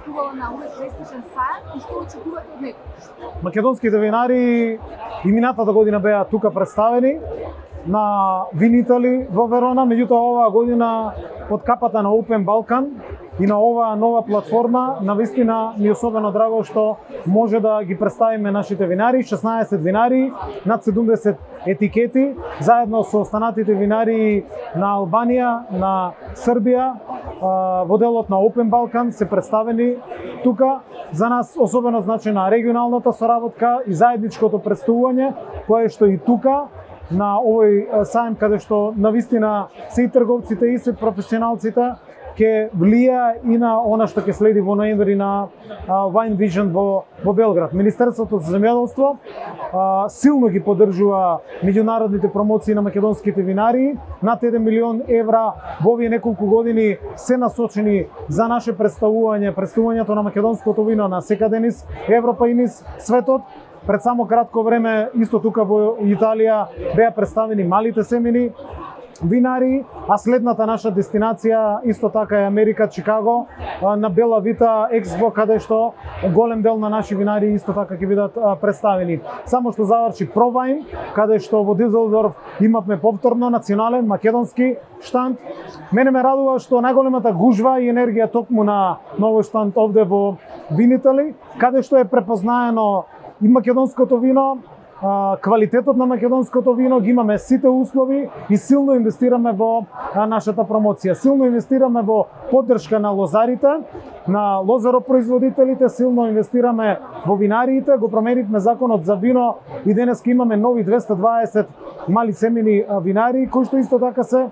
присуствувала на овој престижен сајм и што очекувате од него? Македонските винари и минатата година беа тука представени на Винитали во Верона, меѓутоа оваа година под капата на Open Balkan и на оваа нова платформа, навистина ми е особено драго што може да ги представиме нашите винари, 16 винари, над 70 етикети, заедно со останатите винари на Албанија, на Србија, во делот на Open Balkan се представени тука. За нас особено значена регионалната соработка и заедничкото представување, кое што и тука на овој сајм каде што навистина се и трговците и се професионалците ќе влија и на она што ќе следи во ноември на Wine Vision во Белград. Министерството за земјоделство силно ги поддржува меѓународните промоции на македонските винари. Над 1 милион евра во овие неколку години се насочени за наше представувањето на македонското вино на секаде низ Европа и низ светот. Пред само кратко време, исто тука во Италија, беа представени малите семени винари, а следната наша дестинација исто така е Америка, Чикаго, на Бела Вита Експо, каде што голем дел на наши винари исто така ќе бидат представени. Само што заврши ProWine, каде што во Дизелдорф имавме повторно национален македонски штанд. Мене ме радува што најголемата гужва и енергија токму на новој штанд овде во Винитали, каде што е препознаено и македонското вино, квалитетот на македонското вино, ги имаме сите услови и силно инвестираме во нашата промоција. Силно инвестираме во поддршка на лозарите, на лозаропроизводителите, силно инвестираме во винариите, го променивме законот за вино и денеска имаме нови 220 мали семени винари, кои што исто така се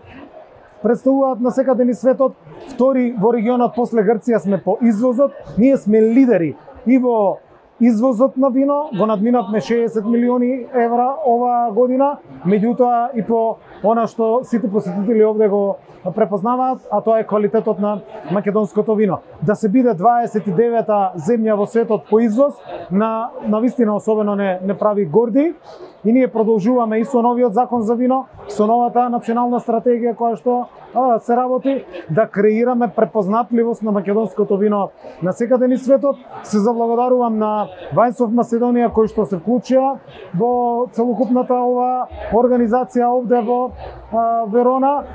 представуваат на секаде низ светот. Втори во регионот после Грција сме по извозот, ние сме лидери и во извозот на вино, го надминавме 60 милиони евра оваа година, меѓутоа и по она што сите посетители овде го препознаваат, а тоа е квалитетот на македонското вино. Да се биде 29-та земја во светот по извоз, на вистина особено не прави горди. И ние продолжуваме и со новиот закон за вино, со новата национална стратегија која што се работи, да креираме препознатливост на македонското вино на секаде низ светот. Се заблагодарувам на Wines of Macedonia кои што се вклучија во целокупната ова организација овде во Верона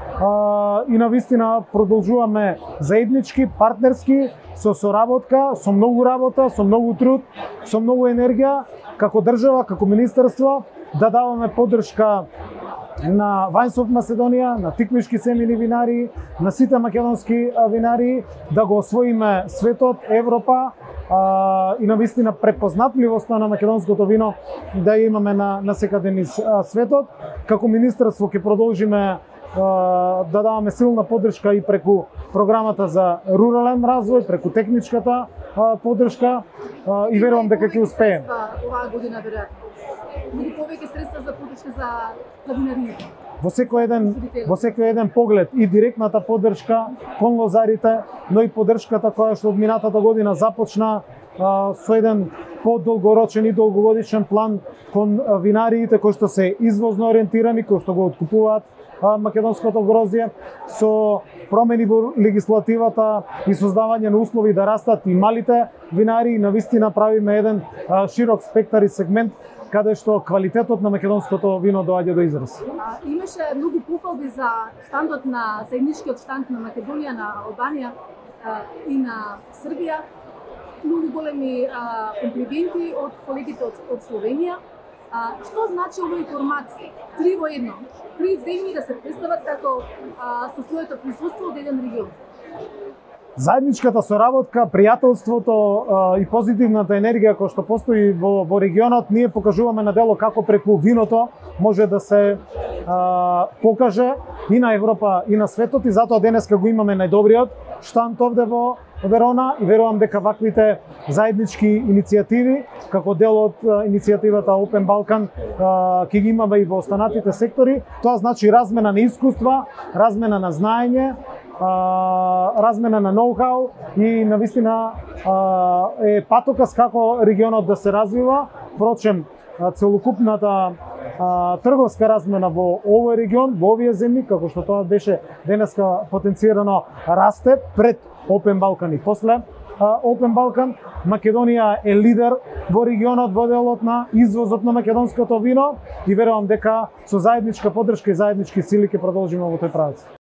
и навистина продолжуваме заеднички, партнерски, со соработка, со многу работа, со многу труд, со многу енергија, како држава, како министерство, да даваме поддршка на Wines of Macedonia, на тиквишки семени винари, на сите македонски винари, да го освоиме светот, Европа и навистина препознатливоста на македонското вино да имаме на секаде низ светот. Како министерство ќе продолжиме да даваме силна поддршка и преку програмата за рурален развој, преку техничката поддршка и верувам дека ќе успееме. Оваа година веројатно многу повеќе средства за поддршка за винариите. Во секој еден поглед и директната поддршка кон лозарите, но и поддршката која што од минатата година започна со еден подолгорочен и долгогодишен план кон винариите кои што се извозно ориентирани, кои што го откупуваат македонското грозје, со промени во легислативата и создавање на услови да растат и малите винари, и навистина правиме еден широк спектар и сегмент каде што квалитетот на македонското вино доаѓа до израз. Имаше многу пофалби за штандот на заедничкиот штанд на Македонија, на Албанија и на Србија. Многу големи комплименти од колегите од Словенија. Што значи овој формат 3 во 1? 3 земји да се представат како со своето присуство од еден регион. Заедничката соработка, пријателството и позитивната енергија која што постои во регионот, ние покажуваме на дело како преку виното може да се покаже и на Европа и на светот, и затоа денеска го имаме најдобриот штанд овде во Верона и верувам дека ваквите заеднички иницијативи како дел од иницијативата Open Balkan ќе ги имаме и во останатите сектори. Тоа значи размена на искуства, размена на знаење, размена на ноу-хау и навистина е патокас како регионот да се развива. Впрочем, целокупната трговска размена во овој регион, во овие земји, како што тоа беше денеска потенцирано, расте пред Open Balkan и после Open Balkan. Македонија е лидер во регионот во делот на извозот на македонското вино и верувам дека со заедничка поддршка и заеднички сили ќе продолжиме во тој правец.